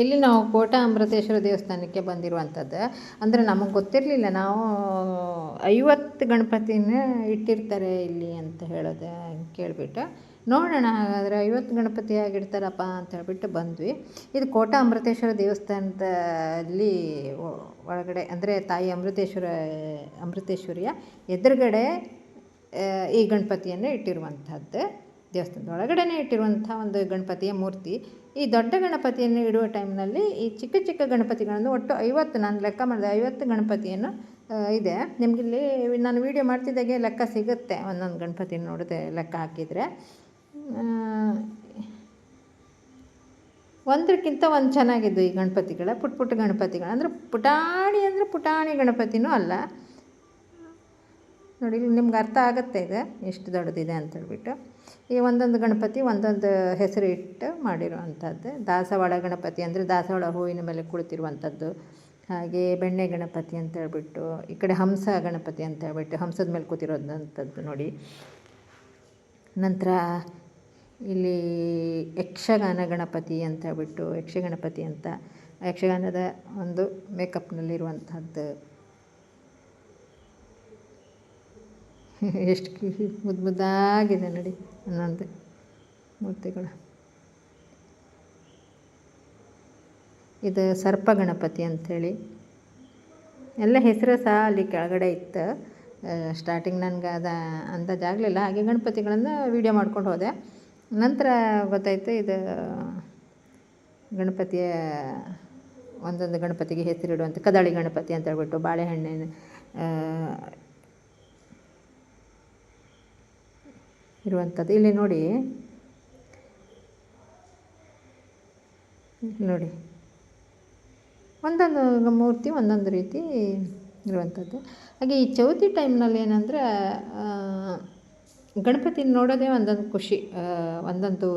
ಇಲ್ಲಿ ನಾವು ಕೋಟ ಅಮೃತೇಶ್ವರ ದೇವಸ್ಥಾನಕ್ಕೆ ಬಂದಿರುವಂಥದ್ದು. ಅಂದರೆ ನಮಗೆ ಗೊತ್ತಿರಲಿಲ್ಲ, ನಾವು 50 ಗಣಪತಿನ ಇಟ್ಟಿರ್ತಾರೆ ಇಲ್ಲಿ ಅಂತ ಹೇಳೋದು ಕೇಳಿಬಿಟ್ಟು ನೋಡೋಣ ಹಾಗಾದರೆ 50 ಗಣಪತಿ ಆಗಿಡ್ತಾರಪ್ಪ ಅಂತ ಹೇಳ್ಬಿಟ್ಟು ಬಂದ್ವಿ. ಇದು ಕೋಟ ಅಮೃತೇಶ್ವರ ದೇವಸ್ಥಾನದಲ್ಲಿ ಒಳಗಡೆ, ಅಂದರೆ ತಾಯಿ ಅಮೃತೇಶ್ವರಿಯ ಎದುರುಗಡೆ ಈ ಗಣಪತಿಯನ್ನು ಇಟ್ಟಿರುವಂಥದ್ದು. ದೇವಸ್ಥಾನದ ಒಳಗಡೆ ಇಟ್ಟಿರುವಂಥ ಒಂದು ಗಣಪತಿಯ ಮೂರ್ತಿ. ಈ ದೊಡ್ಡ ಗಣಪತಿಯನ್ನು ಇಡುವ ಟೈಮ್ನಲ್ಲಿ ಈ ಚಿಕ್ಕ ಚಿಕ್ಕ ಗಣಪತಿಗಳನ್ನು ಒಟ್ಟು 50, ನಾನು ಲೆಕ್ಕ ಮಾಡಿದೆ 50 ಗಣಪತಿಯನ್ನು ಇದೆ. ನಿಮಗಿಲ್ಲಿ ನಾನು ವೀಡಿಯೋ ಮಾಡ್ತಿದ್ದಾಗೆ ಲೆಕ್ಕ ಸಿಗುತ್ತೆ, ಒಂದೊಂದು ಗಣಪತಿ ನೋಡಿದೆ ಲೆಕ್ಕ ಹಾಕಿದರೆ. ಒಂದಕ್ಕಿಂತ ಒಂದು ಚೆನ್ನಾಗಿದ್ದು ಈ ಗಣಪತಿಗಳ ಪುಟ್ಟ ಗಣಪತಿಗಳು. ಅಂದರೆ ಪುಟಾಣಿ ಗಣಪತಿನೂ ಅಲ್ಲ ನೋಡಿ. ನಿಮ್ಗೆ ಅರ್ಥ ಆಗುತ್ತೆ ಇದು ಎಷ್ಟು ದೊಡ್ಡದಿದೆ ಅಂತೇಳ್ಬಿಟ್ಟು. ಈ ಒಂದೊಂದು ಗಣಪತಿ ಒಂದೊಂದು ಹೆಸರು ಇಟ್ಟು ಮಾಡಿರುವಂಥದ್ದು. ದಾಸವಾಳ ಗಣಪತಿ ಅಂದರೆ ದಾಸವಾಳ ಹೂವಿನ ಮೇಲೆ ಕುಳಿತಿರುವಂಥದ್ದು. ಹಾಗೆ ಬೆಣ್ಣೆ ಗಣಪತಿ ಅಂತೇಳ್ಬಿಟ್ಟು, ಈ ಕಡೆ ಹಂಸ ಗಣಪತಿ ಅಂತೇಳ್ಬಿಟ್ಟು ಹಂಸದ ಮೇಲೆ ಕೂತಿರೋದಂಥದ್ದು ನೋಡಿ. ನಂತರ ಇಲ್ಲಿ ಯಕ್ಷಗಾನ ಗಣಪತಿ ಅಂತೇಳ್ಬಿಟ್ಟು, ಯಕ್ಷಗಣಪತಿ ಅಂತ ಯಕ್ಷಗಾನದ ಒಂದು ಮೇಕಪ್ನಲ್ಲಿರುವಂಥದ್ದು. ಎಷ್ಟು ಮುದ್ದಾಗಿದೆ ನೋಡಿ ಒಂದೊಂದು ಮೂರ್ತಿಗಳು. ಇದು ಸರ್ಪ ಗಣಪತಿ ಅಂಥೇಳಿ ಎಲ್ಲ ಹೆಸರು ಸಹ ಅಲ್ಲಿ ಕೆಳಗಡೆ ಇತ್ತು. ಸ್ಟಾರ್ಟಿಂಗ್ ನನಗೆ ಅದು ಅಂದಾಜಾಗಲಿಲ್ಲ, ಹಾಗೆ ಗಣಪತಿಗಳನ್ನು ವೀಡಿಯೋ ಮಾಡ್ಕೊಂಡು ಹೋದೆ. ನಂತರ ಗೊತ್ತಾಯಿತು ಇದು ಗಣಪತಿಯ ಒಂದೊಂದು ಗಣಪತಿಗೆ ಹೆಸರಿಡುವಂಥ ಕದಳಿ ಗಣಪತಿ ಅಂತ ಹೇಳ್ಬಿಟ್ಟು, ಬಾಳೆಹಣ್ಣಿನ ಇರುವಂಥದ್ದು. ಇಲ್ಲಿ ನೋಡಿ ಒಂದೊಂದು ಮೂರ್ತಿ ಒಂದೊಂದು ರೀತಿ ಇರುವಂಥದ್ದು. ಹಾಗೆ ಈ ಚೌತಿ ಟೈಮ್ನಲ್ಲಿ ಏನಂದರೆ ಗಣಪತಿ ನೋಡೋದೇ ಒಂದೊಂದು ಖುಷಿ. ಒಂದೊಂದು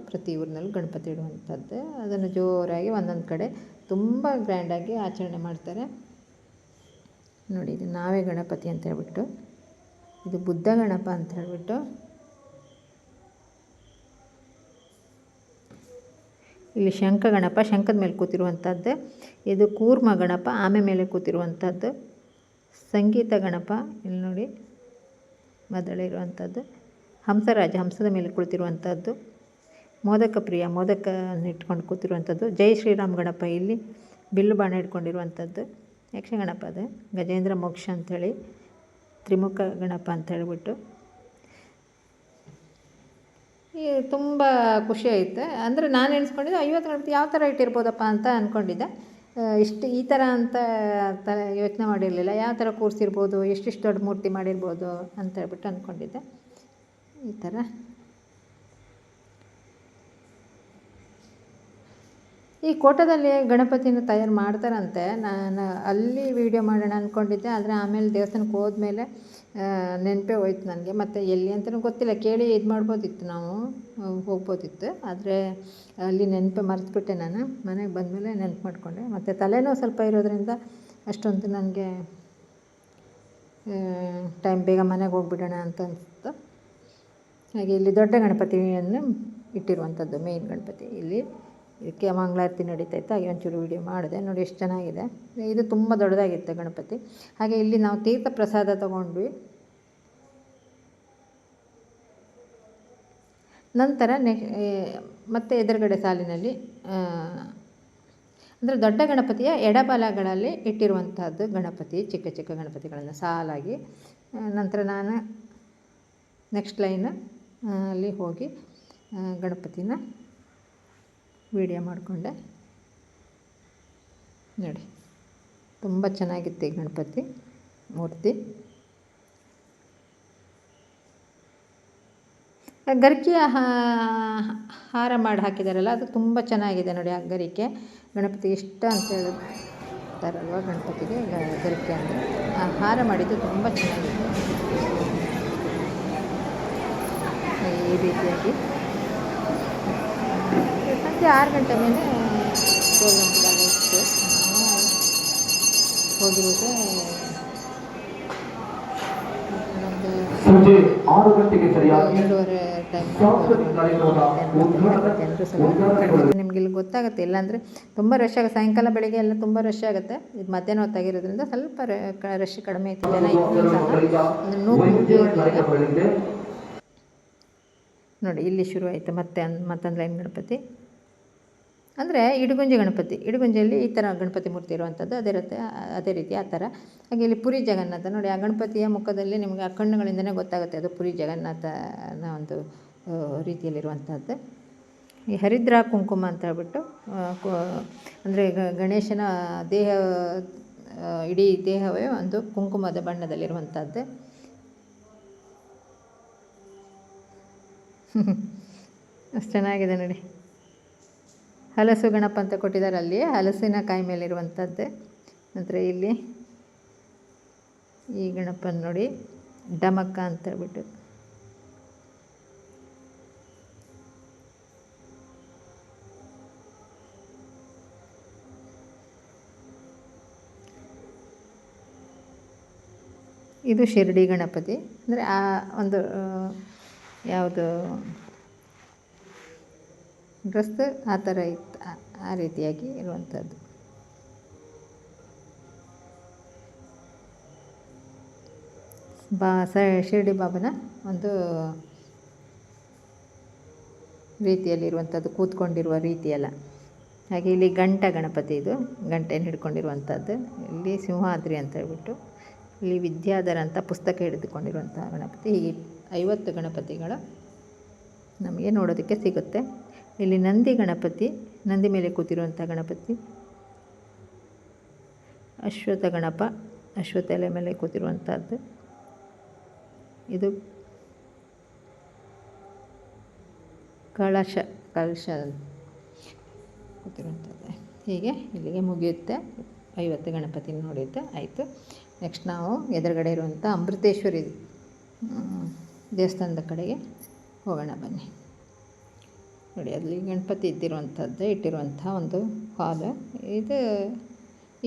ಪ್ರತಿ ಊರಿನಲ್ಲೂ ಗಣಪತಿ ಇಡುವಂಥದ್ದು. ಅದನ್ನು ಜೋರಾಗಿ ಒಂದೊಂದು ಕಡೆ ತುಂಬ ಗ್ರ್ಯಾಂಡಾಗಿ ಆಚರಣೆ ಮಾಡ್ತಾರೆ ನೋಡಿ. ಇದು ನಾವೇ ಗಣಪತಿ ಅಂತ ಹೇಳ್ಬಿಟ್ಟು, ಇದು ಬುದ್ಧ ಗಣಪ ಅಂತ ಹೇಳ್ಬಿಟ್ಟು, ಇಲ್ಲಿ ಶಂಖ ಗಣಪ ಶಂಖದ ಮೇಲೆ ಕೂತಿರುವಂಥದ್ದು. ಇದು ಕೂರ್ಮ ಗಣಪ ಆಮೆ ಮೇಲೆ ಕೂತಿರುವಂಥದ್ದು. ಸಂಗೀತ ಗಣಪ ಇಲ್ಲಿ ನೋಡಿ ಮೊದಲಿರುವಂಥದ್ದು. ಹಂಸರಾಜ ಹಂಸದ ಮೇಲೆ ಕುಳಿತಿರುವಂಥದ್ದು. ಮೋದಕ ಪ್ರಿಯ ಮೋದಕವನ್ನು ಇಟ್ಕೊಂಡು ಕೂತಿರುವಂಥದ್ದು. ಜೈ ಶ್ರೀರಾಮ್ ಗಣಪ ಇಲ್ಲಿ ಬಿಲ್ಲು ಬಾಣ ಇಟ್ಕೊಂಡಿರುವಂಥದ್ದು. ಯಕ್ಷಗಣಪ ಅದು ಗಜೇಂದ್ರ ಮೋಕ್ಷ ಅಂಥೇಳಿ, ತ್ರಿಮುಖ ಗಣಪ ಅಂತ ಹೇಳ್ಬಿಟ್ಟು. ಈ ತುಂಬ ಖುಷಿ ಆಯಿತು. ಅಂದರೆ ನಾನು ಎಣಿಸ್ಕೊಂಡಿದ್ದೆ 50 ಗಣಪತಿ ಯಾವ ಥರ ಇಟ್ಟಿರ್ಬೋದಪ್ಪ ಅಂತ ಅಂದ್ಕೊಂಡಿದ್ದೆ. ಈ ಥರ ಅಂತ ಯೋಚನೆ ಮಾಡಿರಲಿಲ್ಲ. ಯಾವ ಥರ ಕೂರಿಸಿರ್ಬೋದು, ಎಷ್ಟಿಷ್ಟು ದೊಡ್ಡ ಮೂರ್ತಿ ಮಾಡಿರ್ಬೋದು ಅಂತ ಹೇಳ್ಬಿಟ್ಟು ಅಂದ್ಕೊಂಡಿದ್ದೆ. ಈ ಥರ ಈ ಕೋಟದಲ್ಲಿ ಗಣಪತಿನ ತಯಾರು ಮಾಡ್ತಾರಂತೆ. ನಾನು ಅಲ್ಲಿ ವೀಡಿಯೋ ಮಾಡೋಣ ಅಂದ್ಕೊಂಡಿದ್ದೆ, ಆದರೆ ಆಮೇಲೆ ದೇವಸ್ಥಾನಕ್ಕೆ ಹೋದ್ಮೇಲೆ ನೆನಪೇ ಹೋಯ್ತು ನನಗೆ. ಮತ್ತು ಎಲ್ಲಿ ಅಂತಲೂ ಗೊತ್ತಿಲ್ಲ, ಕೇಳಿ ಇದು ಮಾಡ್ಬೋದಿತ್ತು, ನಾವು ಹೋಗ್ಬೋದಿತ್ತು. ಆದರೆ ಅಲ್ಲಿ ನೆನಪು ಮರೆತುಬಿಟ್ಟೆ. ನಾನು ಮನೆಗೆ ಬಂದಮೇಲೆ ನೆನಪು ಮಾಡಿಕೊಂಡೆ. ಮತ್ತು ತಲೆನೋವು ಸ್ವಲ್ಪ ಇರೋದ್ರಿಂದ ಅಷ್ಟೊಂದು ನನಗೆ ಟೈಮ್ ಬೇಗ ಮನೆಗೆ ಹೋಗ್ಬಿಡೋಣ ಅಂತ ಅನಿಸ್ತು. ಹಾಗೆ ಇಲ್ಲಿ ದೊಡ್ಡ ಗಣಪತಿಯನ್ನು ಇಟ್ಟಿರುವಂಥದ್ದು, ಮೇನ್ ಗಣಪತಿ. ಇಲ್ಲಿ ಇದಕ್ಕೆ ಮಂಗಳಾರತಿ ನಡೀತಾಯಿತ್ತು, ಹಾಗೆ ಒಂಚೂರು ವೀಡಿಯೋ ಮಾಡಿದೆ ನೋಡಿ. ಎಷ್ಟು ಚೆನ್ನಾಗಿದೆ. ಇದು ತುಂಬ ದೊಡ್ಡದಾಗಿತ್ತು ಗಣಪತಿ. ಹಾಗೆ ಇಲ್ಲಿ ನಾವು ತೀರ್ಥ ಪ್ರಸಾದ ತೊಗೊಂಡ್ವಿ. ನಂತರ ಮತ್ತೆ ಎದುರುಗಡೆ ಸಾಲಿನಲ್ಲಿ ಅಂದರೆ ದೊಡ್ಡ ಗಣಪತಿಯ ಎಡಬಲಗಳಲ್ಲಿ ಇಟ್ಟಿರುವಂಥದ್ದು ಗಣಪತಿ, ಚಿಕ್ಕ ಚಿಕ್ಕ ಗಣಪತಿಗಳನ್ನು ಸಾಲಾಗಿ. ನಂತರ ನಾನು ನೆಕ್ಸ್ಟ್ ಲೈನ್ ಅಲ್ಲಿ ಹೋಗಿ ಗಣಪತಿನ ವೀಡಿಯೋ ಮಾಡಿಕೊಂಡೆ ನೋಡಿ. ತುಂಬ ಚೆನ್ನಾಗಿತ್ತು ಈ ಗಣಪತಿ ಮೂರ್ತಿ. ಗರಿಕೆಯ ಹಾರ ಮಾಡಿ ಹಾಕಿದಾರಲ್ಲ, ಅದು ತುಂಬ ಚೆನ್ನಾಗಿದೆ ನೋಡಿ. ಆ ಗರಿಕೆ ಗಣಪತಿ ಇಷ್ಟ ಅಂತ ಹೇಳ್ತಾರಲ್ವ, ಗಣಪತಿಗೆ ಗರಿಕೆ ಅಂದರೆ ಆ ಹಾರ ಮಾಡಿದ್ದು ತುಂಬ ಚೆನ್ನಾಗಿದೆ. ಈ ರೀತಿಯಾಗಿ ಸಂಜೆ 6 ಗಂಟೆ ಮೇಲೆ ಪ್ರೋಗ್ರಾಮ್ಗೆಲ್ಲ ಇತ್ತು. ಹೋಗಿರೋದು ಒಂದು ಸಂಜೆ 6 ಗಂಟೆಗೆ ಸರಿಯಾಗಿ 2:30 ಟೈಮ್ ಸಾಂಸ್ಕೃತಿಕ ಕಾರ್ಯಕ್ರಮದ ಎಲ್ಲರೂ ಸ್ವಲ್ಪ ನಿಮ್ಗೆ ಇಲ್ಲಿ ಗೊತ್ತಾಗುತ್ತೆ. ಇಲ್ಲಾಂದರೆ ತುಂಬ ರಶ್ ಆಗುತ್ತೆ. ಸಾಯಂಕಾಲ ಬೆಳಿಗ್ಗೆ ಎಲ್ಲ ತುಂಬ ರಶ್ ಆಗುತ್ತೆ. ಇದು ಮಧ್ಯಾಹ್ನ ಹೊತ್ತಾಗಿರೋದ್ರಿಂದ ಸ್ವಲ್ಪ ರಶ್ ಕಡಿಮೆ ಇತ್ತು. ಜನ ಇದ್ರೂ ಸಹ ಅಂದರೆ ನೂಕು ನೋಡಿ ಇಲ್ಲಿ ಶುರು ಆಯಿತು ಮತ್ತೊಂದು ಲೈನ್ ಗಣಪತಿ. ಅಂದರೆ ಇಡಗುಂಜಿ ಗಣಪತಿ, ಇಡಗುಂಜಿಯಲ್ಲಿ ಈ ಥರ ಗಣಪತಿ ಮೂರ್ತಿ ಇರುವಂಥದ್ದು ಅದೇ ರೀತಿ ಆ ಥರ. ಹಾಗೆ ಇಲ್ಲಿ ಪುರಿ ಜಗನ್ನಾಥ ನೋಡಿ, ಆ ಗಣಪತಿಯ ಮುಖದಲ್ಲಿ ನಿಮಗೆ ಆ ಕಣ್ಣುಗಳಿಂದಲೇ ಗೊತ್ತಾಗುತ್ತೆ ಅದು ಪುರಿ ಜಗನ್ನಾಥನ ಒಂದು ರೀತಿಯಲ್ಲಿರುವಂಥದ್ದು. ಈ ಹರಿದ್ರ ಕುಂಕುಮ ಅಂತ ಹೇಳ್ಬಿಟ್ಟು ಅಂದರೆ ಗಣೇಶನ ಇಡೀ ದೇಹವೇ ಒಂದು ಕುಂಕುಮದ ಬಣ್ಣದಲ್ಲಿರುವಂಥದ್ದು. ಅಷ್ಟು ಚೆನ್ನಾಗಿದೆ ನೋಡಿ. ಹಲಸು ಗಣಪ ಅಂತ ಕೊಟ್ಟಿದ್ದಾರೆ, ಅಲ್ಲಿ ಹಲಸಿನ ಕಾಯಿ ಮೇಲಿರುವಂಥದ್ದು. ನಂತರ ಇಲ್ಲಿ ಈ ಗಣಪನ ನೋಡಿ ಡಮಕ್ಕ ಅಂತ ಹೇಳ್ಬಿಟ್ಟು ಇದು ಶಿರ್ಡಿ ಗಣಪತಿ. ಅಂದರೆ ಆ ಒಂದು ಯಾವುದು ಡ್ರೆಸ್ ಆ ಥರ ಇತ್ತು, ಆ ರೀತಿಯಾಗಿ ಇರುವಂಥದ್ದು. ಶಿರ್ಡಿ ಬಾಬನ ಒಂದು ರೀತಿಯಲ್ಲಿರುವಂಥದ್ದು, ಕೂತ್ಕೊಂಡಿರುವ ರೀತಿಯಲ್ಲ. ಹಾಗೆ ಇಲ್ಲಿ ಗಣಪತಿ, ಇದು ಗಂಟೆಯನ್ನು ಹಿಡ್ಕೊಂಡಿರುವಂಥದ್ದು. ಇಲ್ಲಿ ಸಿಂಹಾದ್ರಿ ಅಂತ ಹೇಳ್ಬಿಟ್ಟು, ಇಲ್ಲಿ ವಿದ್ಯಾಧರ ಅಂತ ಪುಸ್ತಕ ಹಿಡಿದುಕೊಂಡಿರುವಂಥ ಗಣಪತಿ. ಹೀಗೆ 50 ಗಣಪತಿಗಳು ನಮಗೆ ನೋಡೋದಕ್ಕೆ ಸಿಗುತ್ತೆ. ಇಲ್ಲಿ ನಂದಿ ಗಣಪತಿ, ನಂದಿ ಮೇಲೆ ಕೂತಿರುವಂಥ ಗಣಪತಿ. ಅಶ್ವತ್ಥ ಗಣಪ, ಅಶ್ವತ್ಥ ಎಲೆ ಮೇಲೆ ಕೂತಿರುವಂಥದ್ದು. ಇದು ಕಳಶ ಕೂತಿರುವಂಥದ್ದು. ಹೀಗೆ ಇಲ್ಲಿಗೆ ಮುಗಿಯುತ್ತೆ. 50 ಗಣಪತಿ ನೋಡಿದ್ದೆ ಆಯಿತು. ನೆಕ್ಸ್ಟ್ ನಾವು ಎದುರುಗಡೆ ಇರುವಂಥ ಅಮೃತೇಶ್ವರಿ ದೇವಸ್ಥಾನದ ಕಡೆಗೆ ಹೋಗೋಣ ಬನ್ನಿ. ನೋಡಿ ಅಲ್ಲಿ ಗಣಪತಿ ಇಟ್ಟಿರುವಂಥ ಒಂದು ಹಾಲ್ ಇದು.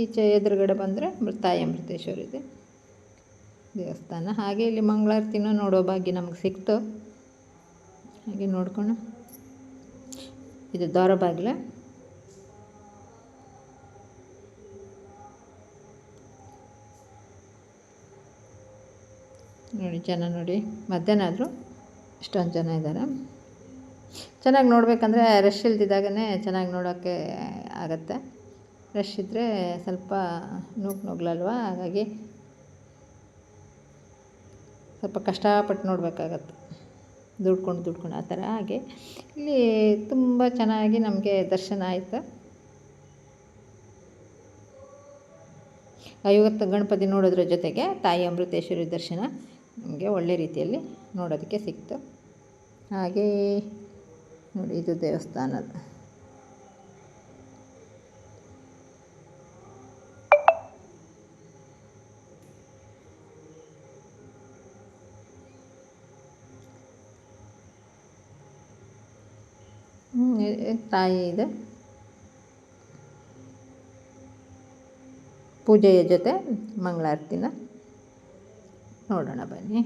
ಈಚೆ ಎದುರುಗಡೆ ಬಂದರೆ ತಾಯಿ ಅಮೃತೇಶ್ವರಿದೆ ದೇವಸ್ಥಾನ. ಹಾಗೆ ಇಲ್ಲಿ ಮಂಗಳಾರತಿನೂ ನೋಡೋ ಭಾಗ್ಯ ನಮಗೆ ಸಿಕ್ತು. ಹಾಗೆ ನೋಡ್ಕೊಂಡು ಇದು ದ್ವಾರ ಬಾಗಿಲು. ನೋಡಿ ಜನ ನೋಡಿ, ಮಧ್ಯಾಹ್ನ ಆದರೂ ಇಷ್ಟೊಂದು ಜನ ಇದ್ದಾರೆ. ಚೆನ್ನಾಗಿ ನೋಡಬೇಕಂದ್ರೆ ರಶ್ ಇಲ್ದಿದ್ದಾಗನೇ ಚೆನ್ನಾಗಿ ನೋಡೋಕ್ಕೆ ಆಗುತ್ತೆ. ರಶ್ ಇದ್ದರೆ ಸ್ವಲ್ಪ ನುಗ್ಲಲ್ವ, ಹಾಗಾಗಿ ಸ್ವಲ್ಪ ಕಷ್ಟಪಟ್ಟು ನೋಡಬೇಕಾಗತ್ತೆ, ದುಡ್ಕೊಂಡು ಆ ಥರ. ಹಾಗೆ ಇಲ್ಲಿ ತುಂಬ ಚೆನ್ನಾಗಿ ನಮಗೆ ದರ್ಶನ ಆಯಿತು. 50 ಗಣಪತಿ ನೋಡೋದ್ರ ಜೊತೆಗೆ ತಾಯಿ ಅಮೃತೇಶ್ವರಿ ದರ್ಶನ ನಮಗೆ ಒಳ್ಳೆ ರೀತಿಯಲ್ಲಿ ನೋಡೋದಕ್ಕೆ ಸಿಕ್ತು. ಹಾಗೆ ನೋಡಿ ಇದು ದೇವಸ್ಥಾನದ ತಾಯಿ ಇದೆ. ಪೂಜೆಯ ಜೊತೆ ಮಂಗಳಾರತಿನ ನೋಡೋಣ ಬನ್ನಿ.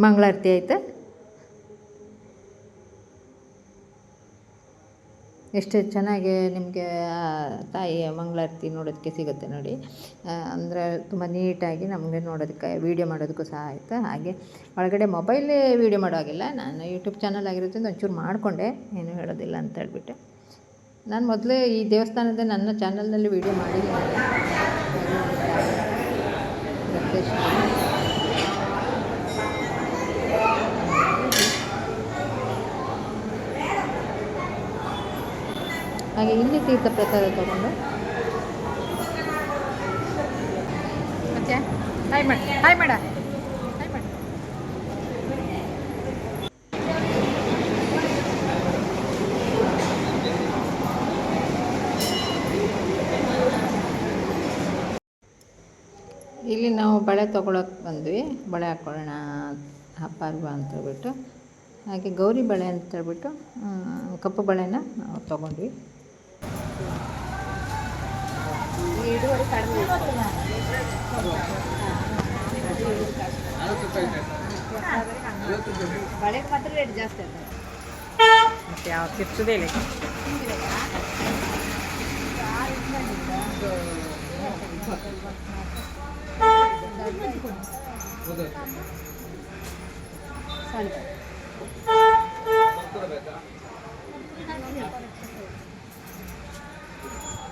ಮಂಗಳಾರತಿ ಆಯಿತು. ಎಷ್ಟು ಚೆನ್ನಾಗಿ ನಿಮಗೆ ತಾಯಿಯ ಮಂಗಳಾರತಿ ನೋಡೋದಕ್ಕೆ ಸಿಗುತ್ತೆ ನೋಡಿ. ಅಂದರೆ ತುಂಬ ನೀಟಾಗಿ ನಮಗೆ ನೋಡೋದಕ್ಕೆ ವೀಡಿಯೋ ಮಾಡೋದಕ್ಕೂ ಸಹ ಆಯಿತು. ಹಾಗೆ ಒಳಗಡೆ ಮೊಬೈಲೇ ವೀಡಿಯೋ ಮಾಡೋ ಹಾಗಿಲ್ಲ, ನಾನು ಯೂಟ್ಯೂಬ್ ಚಾನಲ್ ಆಗಿರೋದ್ರಿಂದ ಒಂಚೂರು ಮಾಡಿಕೊಂಡೆ, ಏನೂ ಹೇಳೋದಿಲ್ಲ ಅಂತ ಹೇಳ್ಬಿಟ್ಟು. ನಾನು ಮೊದಲೇ ಈ ದೇವಸ್ಥಾನದ ನನ್ನ ಚಾನಲ್ನಲ್ಲಿ ವೀಡಿಯೋ ಮಾಡಿದ್ದೀನಿ. ಹಾಗೆ ಇಲ್ಲಿ ತೀರ್ಥ ಪ್ರಸಾದ ತಗೊಂಡು ಓಕೆ. ಹಾಯ್ ಮೇಡ ಇಲ್ಲಿ ನಾವು ಬಳೆ ತೊಗೊಳಕ್ಕೆ ಬಂದ್ವಿ. ಬಳೆ ಹಾಕ್ಕೊಳ್ಳೋಣ ಹಬ್ಬ ಅಲ್ವಾ ಅಂತ ಹೇಳ್ಬಿಟ್ಟು. ಹಾಗೆ ಗೌರಿ ಬಳೆ ಅಂತ ಹೇಳ್ಬಿಟ್ಟು ಕಪ್ಪು ಬಳೆನ ನಾವು ತೊಗೊಂಡ್ವಿ. ಇಳುವರಿ ಕಡಿಮೆ ಬಳೆಗೆ ಮಾತ್ರ ರೇಟ್ ಜಾಸ್ತಿ ಆಗ್ತದೆ. ಮತ್ತೆ ಯಾವತ್ತು ಇರ್ತದೆ ಇಲ್ಲ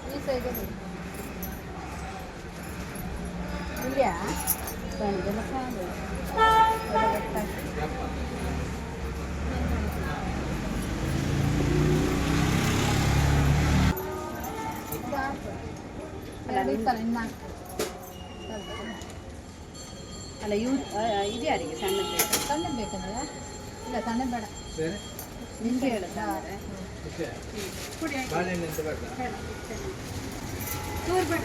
ಈ ಸೈಜ್ ಇದೆಯಾ ಸಣ್ಣದೆಲ್ಲ ಸಾಲು ಅಲ್ಲ ಇವು ಇದು ಯಾರಿಗೆ ಸಣ್ಣ ಬೇಕು ಸಣ್ಣ ಬೇಕಂದ್ರೆ ಇಲ್ಲ ಸಣ್ಣ ಬೇಡ ನಿಮಗೆ ಹೇಳುತ್ತಾ ಚೂರು ಬೇಡ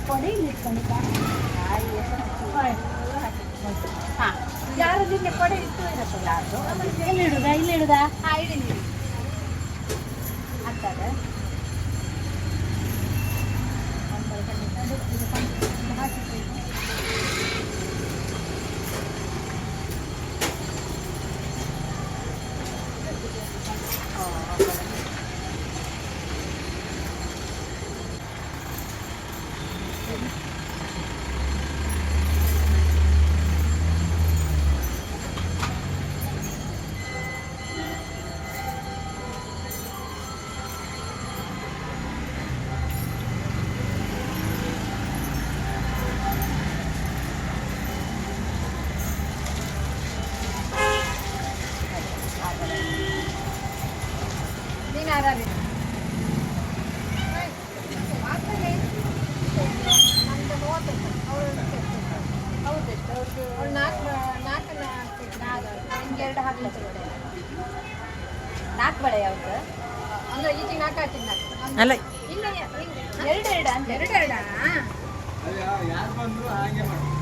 ಕೊಡಿ ಇಟ್ಕೊಂಡು ಹಾಂ ಯಾರು ನಿನ್ನೆ ಕೊಡೆ ಇಟ್ಟು ಇರತ್ತಲ್ಲ ಅದು ಎಲ್ಲಿ ಇಡುದಾ ಇಲ್ಲಿ ಇಡುದಾ ಹಾಂ ಇಡಿ ನೀವು ಆಗ್ತದೆ ನೀನು ಯಾರು ನಮ್ದು 30 ಹೌದೆಷ್ಟು ಅವ್ರು ನಾಲ್ಕು ನಿಮ್ಗೆ ಎರಡು ಹಾಕ್ಲಿಕ್ಕೆ ನಾಲ್ಕು ಬಳೆ ಯಾವ್ದು ಅಂದ್ರೆ ಈಚೆಗೆ 4 ಹಾಕಿದ್ದು 4 ಅಲ್ಲ ಇಲ್ಲ ಎರಡು ಅಂತ ಎರಡೆರಡಾ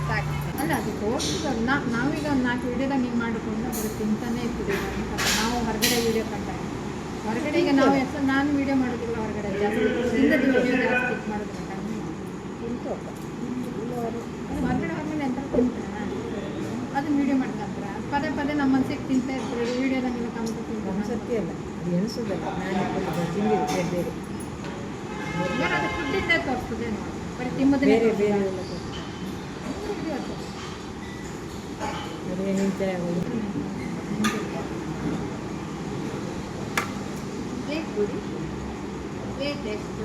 ಸಾಕು ಅಲ್ಲ ಅದು ತೋರಿಸಿದಾಗ ನಾವೀಗ ಒಂದು 4 ವಿಡಿಯೋದಾಗ ನೀವು ಮಾಡಿಕೊಂಡು ಅದು ತಿಂತಾನೆ ಇರ್ತೀವಿ ನಾವು ಹೊರಗಡೆ ವಿಡಿಯೋ ಕಂಡಾಗ ಹೊರಗಡೆ ಈಗ ನಾವು ಹೆಸರು ನಾನು ವಿಡಿಯೋ ಮಾಡೋದಿಲ್ಲ ಹೊರಗಡೆ ಜಾಸ್ತಿ ಹಿಂದದ ವಿಡಿಯೋ ಜಾಸ್ತಿ ಕ್ಲಿಕ್ ಮಾಡೋದಿಲ್ಲ ಕಡಿಮೆ ಹೊರಗಡೆ ಎಂತ ತಿಂತಾರ ಅದನ್ನ ವಿಡಿಯೋ ಮಾಡ್ಕೊಂತಾರ ಪದೇ ಪದೇ ನಮ್ಮ ಮನಸ್ಸಿಗೆ ತಿಂತಾ ಇರ್ತಾರೆ ವಿಡಿಯೋದಂಗೆಲ್ಲ ಕಮ್ಮಿ ತಿಂತಾರೆ ಸತ್ಯ ಅಲ್ಲ ಅದು ಎಣಿಸೋದಲ್ಲ ನಾನು ತಿಂದಿದ್ದು ಬೇರೆ ಬೇರೆ ಬೇರೆ ಅದು ಫುಡ್ಡಿಂದ ತೋರಿಸ್ತದೆ ನೋಡಿ ಬರೀ ತಿಂಬುದೇ ಬೇರೆ ಬೇರೆ ಎಲ್ಲ ಅದೇ ನಿಂತೆ ಆಗೋದು ಪ್ಲೇಟ್ ಕೊಡಿ ಪ್ಲೇಟ್ ಎಷ್ಟು